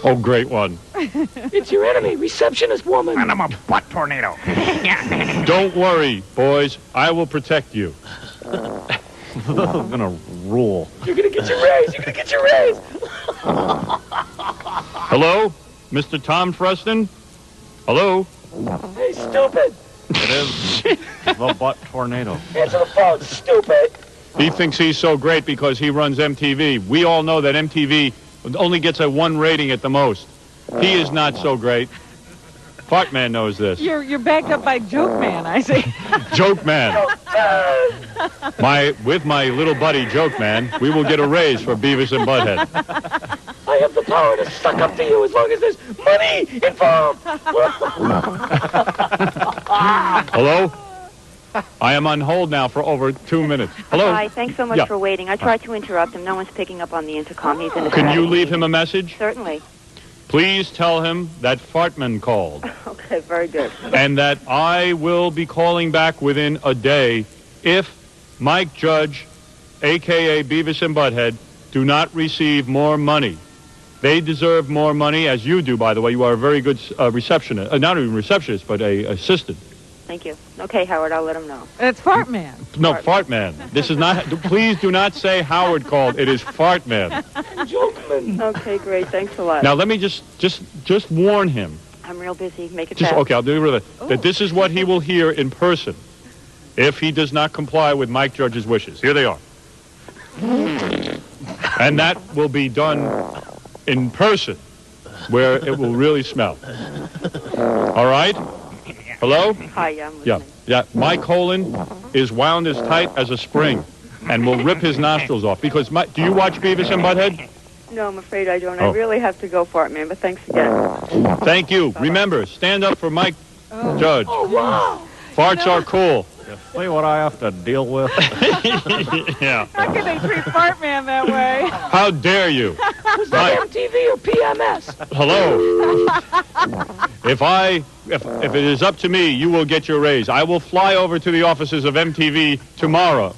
Speaker 2: Oh, great one.
Speaker 5: It's your enemy, receptionist woman. And I'm a butt tornado.
Speaker 2: Don't worry, boys. I will protect you.
Speaker 3: This is gonna rule.
Speaker 5: You're gonna get your raise. You're gonna get your raise.
Speaker 2: Hello? Mr. Tom Freston? Hello?
Speaker 5: Hey, stupid.
Speaker 3: It is the butt tornado.
Speaker 5: Answer the phone, stupid.
Speaker 2: He thinks he's so great because he runs MTV. We all know that MTV only gets a 1 rating at the most. He is not so great. Fart Man knows this.
Speaker 4: You're backed up by Joke Man, I see.
Speaker 2: Joke Man. With my little buddy Joke Man, we will get a raise for Beavis and Butthead.
Speaker 5: I have the power to suck up to you as long as there's money involved.
Speaker 2: Hello? I am on hold now for over 2 minutes. Hello?
Speaker 1: Hi, thanks so much for waiting. I tried to interrupt him. No one's picking up on the intercom. He's in a
Speaker 2: Can you leave him a message?
Speaker 1: Certainly.
Speaker 2: Please tell him that Fartman called.
Speaker 1: Okay, very good.
Speaker 2: And that I will be calling back within a day if Mike Judge, a.k.a. Beavis and Butthead, do not receive more money. They deserve more money, as you do, by the way. You are a very good receptionist. Not even receptionist, but a assistant.
Speaker 1: Thank you. Okay, Howard, I'll let him know.
Speaker 4: It's Fart Man.
Speaker 2: No, Fart Man. This is not... Please do not say Howard called. It is Fart Man.
Speaker 1: Okay, great. Thanks a lot.
Speaker 2: Now, let me just warn him.
Speaker 1: I'm real busy. Make it fast.
Speaker 2: Okay, I'll do it. That this is what he will hear in person if he does not comply with Mike Judge's wishes. Here they are. And that will be done in person, where it will really smell. All right? Hello?
Speaker 1: Hi, I'm listening.
Speaker 2: Yeah. My colon is wound as tight as a spring and will rip his nostrils off. Because do you watch Beavis and Butthead?
Speaker 1: No, I'm afraid I don't. I really have to go for it, man, but thanks again.
Speaker 2: Thank you. Bye-bye. Remember, stand up for Mike Judge.
Speaker 5: Oh, wow.
Speaker 2: Farts are cool.
Speaker 3: See what I have to deal with?
Speaker 2: Yeah.
Speaker 4: How can they treat Fart Man that way?
Speaker 2: How dare you?
Speaker 5: Was that MTV or PMS?
Speaker 2: Hello. If it is up to me, you will get your raise. I will fly over to the offices of MTV tomorrow.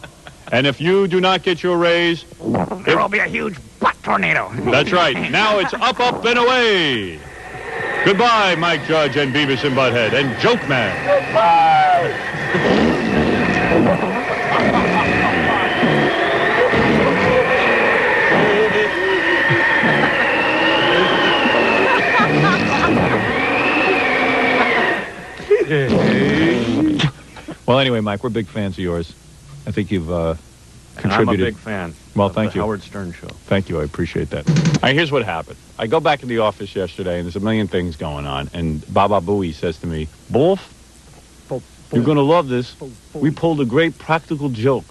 Speaker 2: And if you do not get your raise...
Speaker 11: There will be a huge butt tornado.
Speaker 2: That's right. Now it's up, and away. Goodbye, Mike Judge and Beavis and Butthead and Joke Man.
Speaker 5: Goodbye.
Speaker 2: Well, anyway, Mike, we're big fans of yours. I think you've contributed.
Speaker 3: I'm a big fan.
Speaker 2: Well,
Speaker 3: of
Speaker 2: thank
Speaker 3: the
Speaker 2: you.
Speaker 3: Howard Stern Show.
Speaker 2: Thank you. I appreciate that. All right, here's what happened. I go back to the office yesterday, and there's a million things going on. And Baba Booey says to me, Wolf, you're going to love this. We pulled a great practical joke.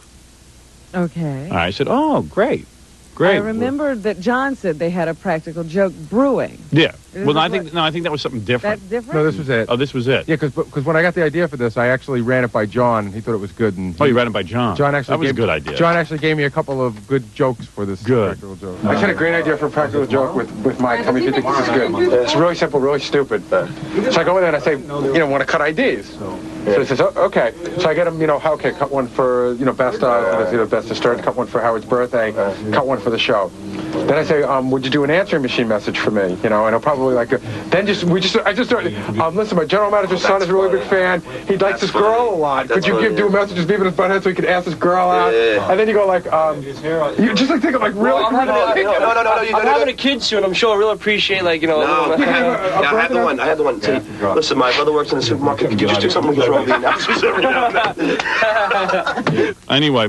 Speaker 4: Okay.
Speaker 2: I said, oh, great. Great.
Speaker 4: I remember that John said they had a practical joke brewing.
Speaker 2: Yeah. Well, I think that was something different.
Speaker 4: That's different?
Speaker 7: No, this was it.
Speaker 2: Oh, this was it.
Speaker 7: Yeah, because when I got the idea for this, I actually ran it by John. He thought it was good. And
Speaker 2: you ran it by John.
Speaker 7: John actually
Speaker 2: that was a good idea.
Speaker 7: John actually gave me a couple of good jokes for this practical joke. I had a great idea for a practical joke with Mike. Tell me if you think this is good. It's really simple, really stupid. So I go in there and I say, want to cut IDs. So he says, okay. So I get him, okay, cut one for, best to start, cut one for Howard's birthday, cut one for the show. Then I say, would you do an answering machine message for me? And he'll probably I just started, listen, my general manager's son is a really big fan. He likes this girl a lot. Could you do a message just Beavis and Butthead so he could ask this girl out? And then you go you just think of really.
Speaker 10: I'm having a kid soon. I'm sure I really appreciate
Speaker 12: I had the one. Say, listen, my brother works in the supermarket. Could you just do something with all the announcers every now and then?
Speaker 2: Anyway,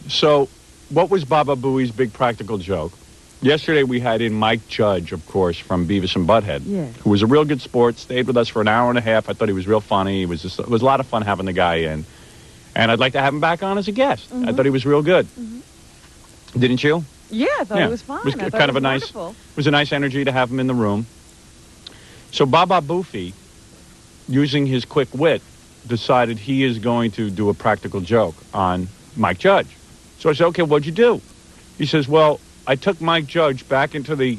Speaker 2: so what was Baba Booey's big practical joke? Yesterday we had in Mike Judge, of course, from Beavis and Butthead, who was a real good sport, stayed with us for an hour and a half. I thought he was real funny. It was a lot of fun having the guy in. And I'd like to have him back on as a guest. I thought he was real good. Didn't you?
Speaker 4: Yeah, I thought it was fun.
Speaker 2: It was kind of a nice, it was a nice energy to have him in the room. So Baba Boofy, using his quick wit, decided he is going to do a practical joke on Mike Judge. So I said, okay, what'd you do? He says, well, I took Mike Judge back into the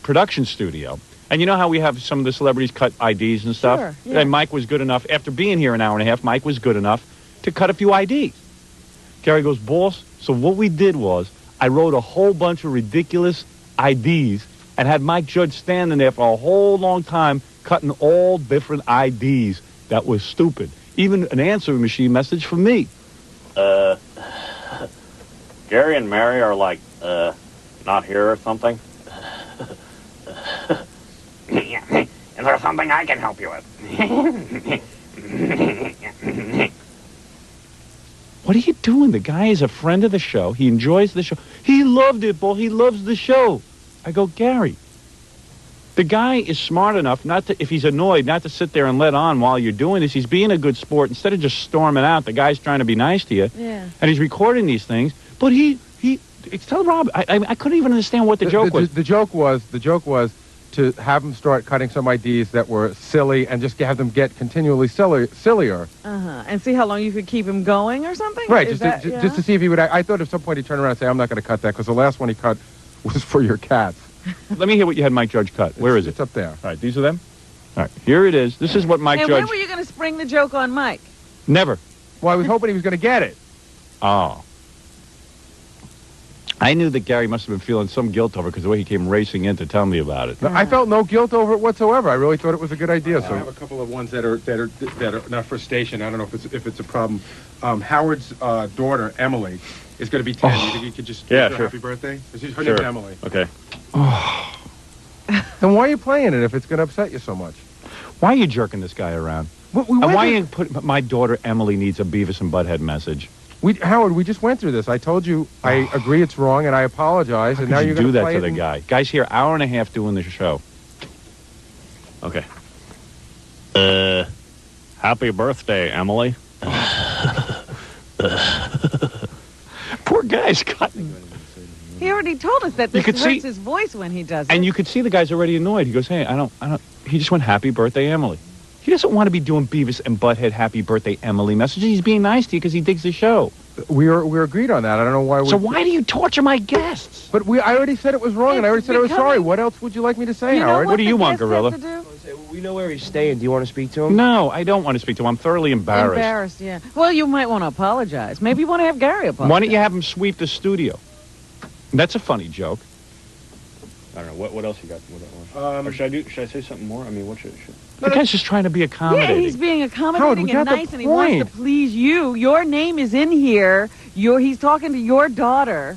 Speaker 2: production studio. And you know how we have some of the celebrities cut IDs and stuff?
Speaker 4: Sure, yeah.
Speaker 2: And Mike was good enough, after being here an hour and a half, Mike was good enough to cut a few IDs. Gary goes, boss, so what we did was I wrote a whole bunch of ridiculous IDs and had Mike Judge standing there for a whole long time cutting all different IDs that was stupid. Even an answering machine message from me.
Speaker 13: Gary and Mary are not here or something?
Speaker 11: Is there something I can help you with?
Speaker 2: What are you doing? The guy is a friend of the show. He enjoys the show. He loved it, Bull. He loves the show. I go, Gary, the guy is smart enough not to, if he's annoyed, not to sit there and let on while you're doing this. He's being a good sport. Instead of just storming out, the guy's trying to be nice to you.
Speaker 4: Yeah.
Speaker 2: And he's recording these things. But tell Rob, I couldn't even understand what the joke was.
Speaker 7: The joke was to have him start cutting some ideas that were silly and just have them get continually sillier.
Speaker 4: And see how long you could keep him going or something?
Speaker 7: Right, just to see if he would. I thought at some point he'd turn around and say, I'm not going to cut that, because the last one he cut was for your cats.
Speaker 2: Let me hear what you had Mike Judge cut. Where is it?
Speaker 7: It's up there.
Speaker 2: All right, these are them? All right, here it is. This is what Mike
Speaker 4: Judge...
Speaker 2: Judge...
Speaker 4: when were you going to spring the joke on Mike?
Speaker 2: Never.
Speaker 7: Well, I was hoping he was going to get it.
Speaker 2: Oh. I knew that Gary must have been feeling some guilt over it because the way he came racing in to tell me about it.
Speaker 7: No, I felt no guilt over it whatsoever. I really thought it was a good idea. So
Speaker 14: I have a couple of ones that are not for station. I don't know if it's a problem. Howard's daughter Emily is going to be 10. You think you could just wish her happy birthday? Her name's Emily.
Speaker 2: Okay.
Speaker 7: Then why are you playing it if it's going to upset you so much?
Speaker 2: Why are you jerking this guy around? And why are you put my daughter Emily needs a Beavis and Butthead message?
Speaker 7: Howard, we just went through this. I told you I agree it's wrong and I apologize.
Speaker 2: How
Speaker 7: and now
Speaker 2: could
Speaker 7: you're
Speaker 2: you
Speaker 7: going
Speaker 2: do
Speaker 7: to
Speaker 2: that
Speaker 7: play
Speaker 2: to the guy. Guy's here hour and a half doing the show. Okay.
Speaker 13: Happy birthday, Emily.
Speaker 2: Poor guy's cutting.
Speaker 4: He already told us that this hurts his voice when he does it.
Speaker 2: And you could see the guy's already annoyed. He goes, hey, I don't. He just went, happy birthday, Emily. He doesn't want to be doing Beavis and Butthead happy birthday, Emily messages. He's being nice to you because he digs the show.
Speaker 7: We agreed on that. I don't know why.
Speaker 2: So why do you torture my guests?
Speaker 7: But I already said it was wrong, and I already said I was sorry. What else would you like me to say, Howard?
Speaker 2: What do you want, Gorilla?
Speaker 10: We know where he's staying. Do you want to speak to him?
Speaker 2: No, I don't want to speak to him. I'm thoroughly embarrassed.
Speaker 4: Embarrassed, yeah. Well, you might want to apologize. Maybe you want to have Gary apologize.
Speaker 2: Why don't you have him sweep the studio? That's a funny joke.
Speaker 3: I don't know. What else you got? Or should I say something more? I mean, what should...
Speaker 2: The guy's just trying to be accommodating.
Speaker 4: Yeah, he's being accommodating and nice, and he wants to please you. Your name is in here. He's talking to your daughter.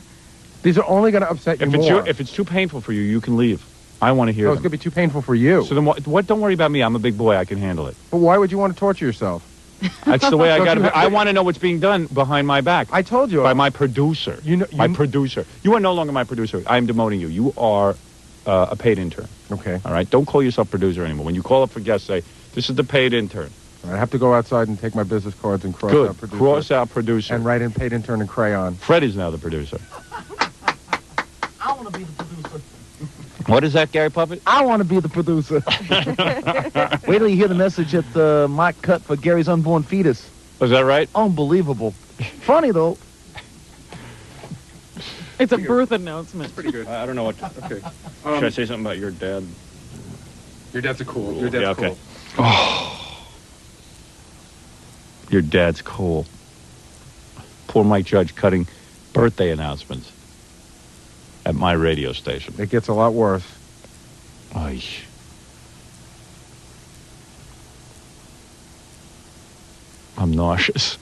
Speaker 7: These are only going to upset you more.
Speaker 2: If it's too painful for you, you can leave. I want to hear
Speaker 7: it's going to be too painful for you.
Speaker 2: So then what? Don't worry about me. I'm a big boy. I can handle it.
Speaker 7: But why would you want to torture yourself?
Speaker 2: That's the way I got to. I want to know what's being done behind my back.
Speaker 7: I told you.
Speaker 2: By my producer. My producer. You are no longer my producer. I am demoting you. You are a paid intern.
Speaker 7: Okay.
Speaker 2: All right? Don't call yourself producer anymore. When you call up for guests, say, this is the paid intern.
Speaker 7: I have to go outside and take my business cards and cross out producer.
Speaker 2: Cross out producer.
Speaker 7: And write in paid intern in crayon.
Speaker 2: Fred is now the producer.
Speaker 6: I want to be the producer.
Speaker 2: What is that, Gary Puppet?
Speaker 6: I want to be the producer. Wait till you hear the message at Mike cut for Gary's unborn fetus.
Speaker 2: Was that right?
Speaker 6: Unbelievable. Funny, though.
Speaker 4: It's a birth announcement.
Speaker 3: Pretty good. I don't know what... Okay.
Speaker 13: Should I say something about your dad?
Speaker 14: Your dad's cool. Your dad's cool.
Speaker 2: Oh. Your dad's cool. Poor Mike Judge cutting birthday announcements at my radio station.
Speaker 7: It gets a lot worse.
Speaker 2: Ay. I'm nauseous.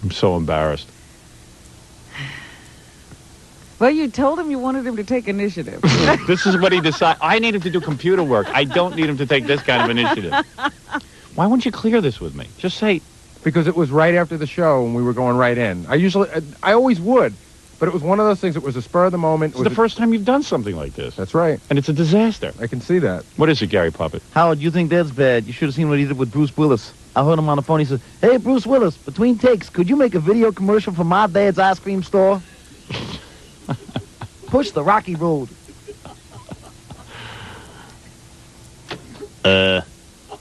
Speaker 2: I'm so embarrassed.
Speaker 4: Well, you told him you wanted him to take initiative.
Speaker 2: This is what he decided. I need him to do computer work. I don't need him to take this kind of initiative. Why won't you clear this with me? Just say...
Speaker 7: Because it was right after the show and we were going right in. I always would, but it was one of those things. It was a spur of the moment.
Speaker 2: It's the first time you've done something like this.
Speaker 7: That's right.
Speaker 2: And it's a disaster.
Speaker 7: I can see that.
Speaker 2: What is it, Gary Puppet?
Speaker 6: Howard, you think that's bad? You should have seen what he did with Bruce Willis. I heard him on the phone. He said, hey, Bruce Willis, between takes, could you make a video commercial for my dad's ice cream store? Push the rocky road.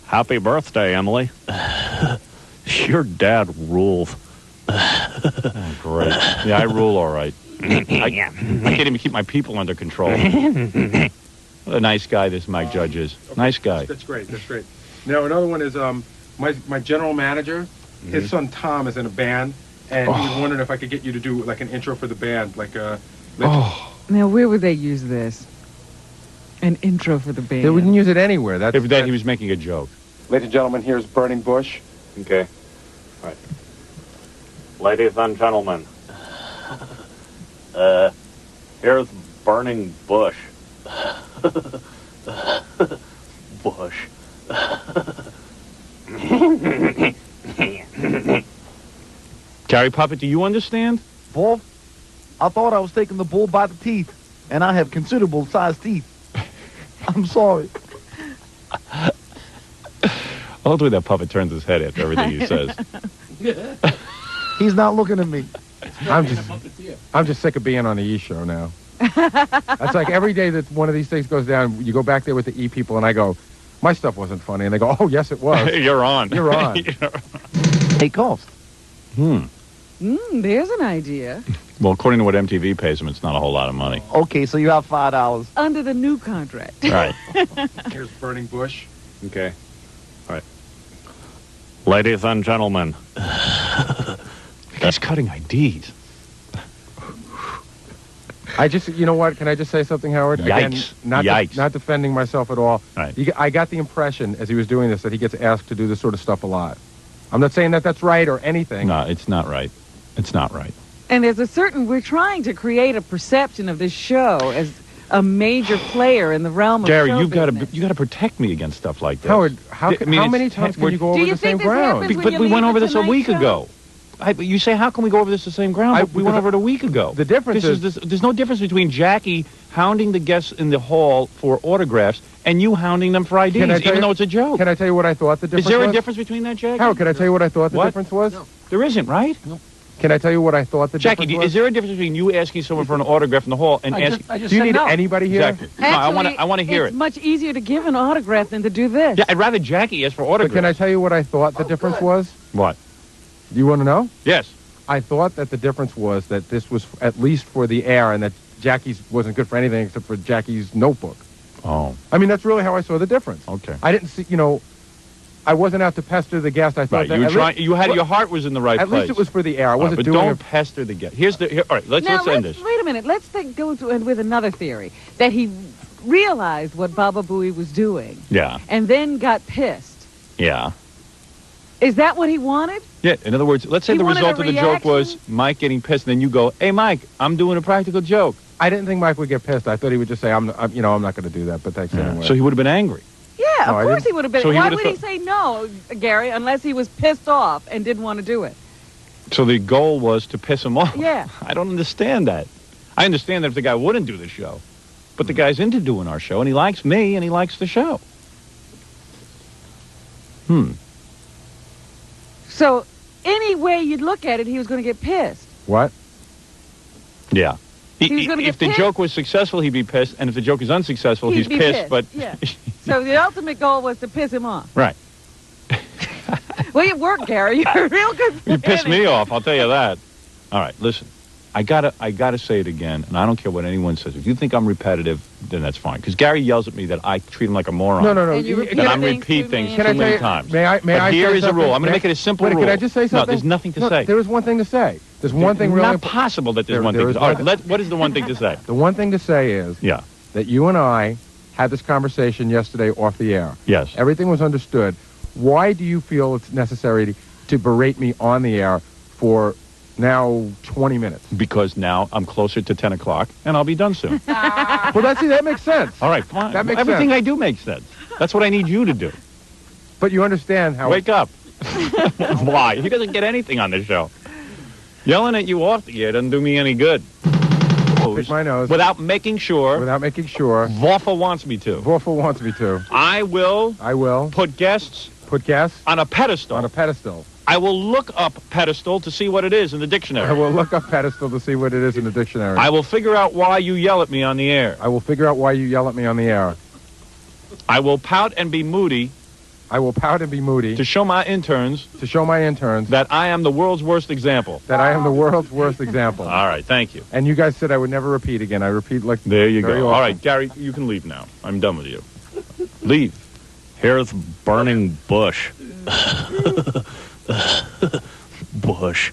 Speaker 13: Happy birthday, Emily. Your dad rules.
Speaker 2: Oh, great. Yeah, I rule all right. I can't even keep my people under control. What a nice guy this Mike Judge is.
Speaker 14: Okay.
Speaker 2: Nice guy.
Speaker 14: That's great. That's great. Now, another one is my general manager, his son Tom is in a band, and he was wondering if I could get you to do like an intro for the band, like
Speaker 4: Now, where would they use this? An intro for the band.
Speaker 7: They wouldn't use it anywhere.
Speaker 2: If he was making a joke.
Speaker 14: Ladies and gentlemen, here's Burning Bush.
Speaker 13: Okay. All right. Ladies and gentlemen, here's Burning Bush. Bush.
Speaker 2: Gary Puppet, do you understand?
Speaker 6: Wolf, I thought I was taking the bull by the teeth, and I have considerable sized teeth. I'm sorry.
Speaker 2: I love the way that puppet turns his head after everything he says.
Speaker 6: He's not looking at me.
Speaker 7: I'm just sick of being on the E show now. That's like every day that one of these things goes down, you go back there with the E people, and I go, my stuff wasn't funny, and they go, oh yes it was.
Speaker 2: You're on.
Speaker 7: You're on.
Speaker 6: Hey, cost.
Speaker 4: There's an idea.
Speaker 2: Well, according to what MTV pays him, it's not a whole lot of money.
Speaker 6: Okay, so you have $5.
Speaker 4: Under the new contract.
Speaker 2: Right.
Speaker 14: Here's Burning Bush.
Speaker 2: Okay. All right. Ladies and gentlemen. He's cutting IDs.
Speaker 7: I just, you know what? Can I just say something, Howard?
Speaker 2: Yikes.
Speaker 7: Again, not defending myself at all.
Speaker 2: Right.
Speaker 7: I got the impression as he was doing this that he gets asked to do this sort of stuff a lot. I'm not saying that that's right or anything.
Speaker 2: No, it's not right. It's not right.
Speaker 4: And there's we're trying to create a perception of this show as a major player in the realm of
Speaker 2: Gary,
Speaker 4: show
Speaker 2: you got
Speaker 4: business.
Speaker 2: to protect me against stuff like this.
Speaker 7: Howard, how many times can you go over the same ground?
Speaker 2: But we went over this a week ago. You say, how can we go over this the same ground? We went over it a week ago.
Speaker 7: The difference is
Speaker 2: there's no difference between Jackie hounding the guests in the hall for autographs and you hounding them for IDs, even though it's a joke.
Speaker 7: Can I tell you what I thought the difference was?
Speaker 2: Is there a difference between that, Jackie?
Speaker 7: Howard, can I tell you what I thought the difference was?
Speaker 2: No. There isn't, right? No.
Speaker 7: Can I tell you what I thought the difference was?
Speaker 2: Jackie, is there a difference between you asking someone for an autograph in the hall and asking...
Speaker 7: Do you need anybody here?
Speaker 2: Exactly.
Speaker 4: Actually,
Speaker 2: I want to hear it.
Speaker 4: It's much easier to give an autograph than to do this.
Speaker 2: Yeah, I'd rather Jackie ask for autographs.
Speaker 7: But can I tell you what I thought the difference was?
Speaker 2: What?
Speaker 7: Do you want to know?
Speaker 2: Yes.
Speaker 7: I thought that the difference was that this was at least for the air and that Jackie's wasn't good for anything except for Jackie's notebook.
Speaker 2: Oh.
Speaker 7: I mean, that's really how I saw the difference.
Speaker 2: Okay.
Speaker 7: I didn't see, I wasn't out to pester the guest. I thought
Speaker 2: right. Your heart was in the right place.
Speaker 7: At least it was for the air. I wasn't
Speaker 2: but
Speaker 7: doing
Speaker 2: don't pester the guest. All right, let's end this.
Speaker 4: Wait a minute. Let's go with another theory. That he realized what Baba Booey was doing.
Speaker 2: Yeah.
Speaker 4: And then got pissed.
Speaker 2: Yeah.
Speaker 4: Is that what he wanted?
Speaker 2: Yeah, in other words, let's say the result of the joke was Mike getting pissed, and then you go, hey, Mike, I'm doing a practical joke.
Speaker 7: I didn't think Mike would get pissed. I thought he would just say, I'm not going to do that, but thanks anyway.
Speaker 2: So he would have been angry.
Speaker 4: Yeah, of course he would have been.
Speaker 2: So
Speaker 4: Why would he say no, Gary, unless he was pissed off and didn't want to do it?
Speaker 2: So the goal was to piss him off?
Speaker 4: Yeah.
Speaker 2: I don't understand that. I understand that if the guy wouldn't do the show, but the guy's into doing our show, and he likes me, and he likes the show.
Speaker 4: So any way you'd look at it, he was going to get pissed.
Speaker 7: What?
Speaker 2: Yeah.
Speaker 4: If
Speaker 2: the joke was successful, he'd be pissed, and if the joke is unsuccessful, he's pissed. But
Speaker 4: yeah. So the ultimate goal was to piss him off.
Speaker 2: Right.
Speaker 4: Well, you work, Gary. You're a real good.
Speaker 2: You pissed me off. I'll tell you that. All right, listen. I gotta say it again, and I don't care what anyone says. If you think I'm repetitive, then that's fine. Because Gary yells at me that I treat him like a moron.
Speaker 7: No.
Speaker 2: That I'm repeat things too many times.
Speaker 7: May I
Speaker 2: here
Speaker 7: say
Speaker 2: is a rule. I'm going to make it a simple rule.
Speaker 7: Can I just say something?
Speaker 2: No, there's nothing to say.
Speaker 7: There is one thing to say. There's one thing really...
Speaker 2: Not possible that there's one thing to say. All right, what is the one thing to say?
Speaker 7: The one thing to say is that you and I had this conversation yesterday off the air.
Speaker 2: Yes.
Speaker 7: Everything was understood. Why do you feel it's necessary to berate me on the air for now 20 minutes?
Speaker 2: Because now I'm closer to 10 o'clock, and I'll be done soon.
Speaker 7: Well, that makes sense.
Speaker 2: All right, fine.
Speaker 7: That makes
Speaker 2: Everything
Speaker 7: sense.
Speaker 2: I do makes sense. That's what I need you to do.
Speaker 7: But you understand how...
Speaker 2: Wake up. Why? He doesn't get anything on this show. Yelling at you off the air doesn't do me any good.
Speaker 7: Pick my nose.
Speaker 2: Without making sure.
Speaker 7: Voffel
Speaker 2: wants me to.
Speaker 7: Voffel wants me to.
Speaker 2: I will.
Speaker 7: Put guests.
Speaker 2: On a pedestal.
Speaker 7: On a pedestal.
Speaker 2: I will look up pedestal to see what it is in the dictionary.
Speaker 7: I will look up pedestal to see what it is in the dictionary.
Speaker 2: I will figure out why you yell at me on the air.
Speaker 7: I will figure out why you yell at me on the air.
Speaker 2: I will pout and be moody.
Speaker 7: I will pout and be moody.
Speaker 2: To show my interns.
Speaker 7: That
Speaker 2: I am the world's worst example.
Speaker 7: That I am the world's worst example.
Speaker 2: All right, thank you.
Speaker 7: And you guys said I would never repeat again. I repeat like...
Speaker 2: There you go.
Speaker 7: Often.
Speaker 2: All right, Gary, you can leave now. I'm done with you. Leave. Here's Burning Bush. Bush.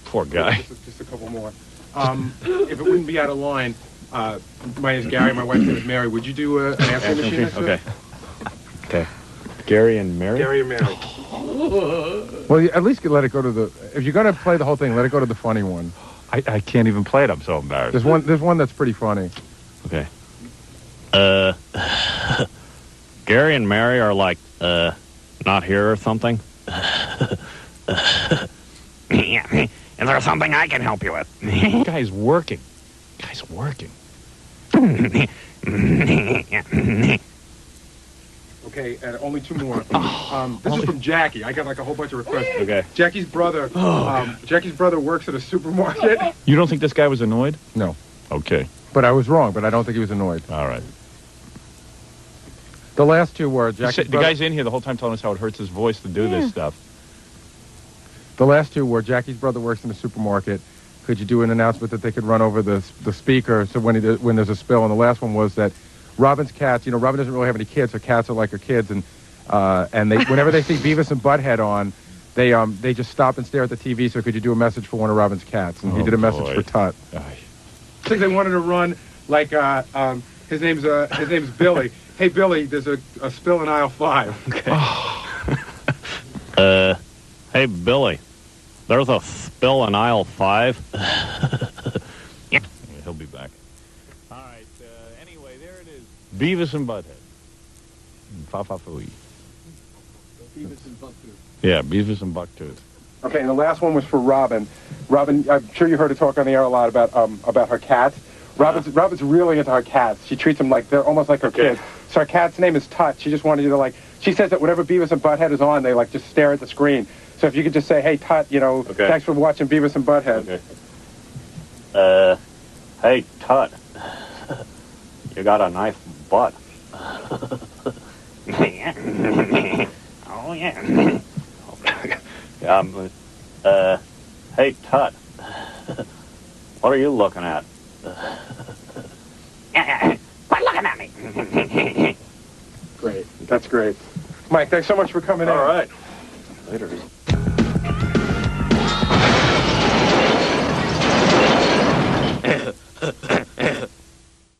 Speaker 2: Poor guy.
Speaker 14: Just a couple more. If it wouldn't be out of line, my name is Gary, my wife's name is Mary. Would you do an answering machine?
Speaker 2: Okay. Gary and Mary?
Speaker 14: Gary and Mary.
Speaker 7: Well, at least let it go to the... If you're going to play the whole thing, let it go to the funny one.
Speaker 2: I can't even play it. I'm so embarrassed.
Speaker 7: There's one that's pretty funny.
Speaker 2: Okay. Gary and Mary are like,
Speaker 13: not here or something?
Speaker 11: Is there something I can help you with?
Speaker 2: Guy's working. Guy's working.
Speaker 14: Okay, and only two more. This is from Jackie. I got like a whole bunch of requests.
Speaker 2: Okay.
Speaker 14: Jackie's brother works at a supermarket.
Speaker 2: You don't think this guy was annoyed?
Speaker 7: No.
Speaker 2: Okay.
Speaker 7: But I was wrong, but I don't think he was annoyed.
Speaker 2: All right.
Speaker 7: The last two were Jackie's
Speaker 2: The guy's in here the whole time telling us how it hurts his voice to do this stuff.
Speaker 7: The last two were Jackie's brother works in a supermarket. Could you do an announcement that they could run over the speaker so when there's a spill? And the last one was that Robin's cats, Robin doesn't really have any kids, so cats are like her kids, and they whenever they see Beavis and Butthead on, they just stop and stare at the TV. So could you do a message for one of Robin's cats? And he did a message for Tut.
Speaker 14: I think they wanted to run like his name's Billy. Hey Billy, there's a spill in aisle 5.
Speaker 13: Okay. Hey Billy, there's a spill in aisle 5.
Speaker 2: Yeah, he'll be back. All right. Anyway, there it is. Beavis and Butthead. Fa-fa-fooey.
Speaker 14: Beavis and Butthead.
Speaker 2: Yeah, Beavis and Butthead.
Speaker 14: Okay, and the last one was for Robin. Robin, I'm sure you heard her talk on the air a lot about her cats. Robin's really into her cats. She treats them like they're almost like her kids. So her cat's name is Tut. She just wanted you to she says that whenever Beavis and Butthead is on, they just stare at the screen. So if you could just say, hey Tut, thanks for watching Beavis and Butthead.
Speaker 13: Okay. Hey Tut, you got a nice butt.
Speaker 11: Oh, yeah.
Speaker 13: Hey Tut, what are you looking at?
Speaker 11: Quit looking at me.
Speaker 14: Great. That's great. Mike, thanks so much for coming in.
Speaker 3: All right. Later.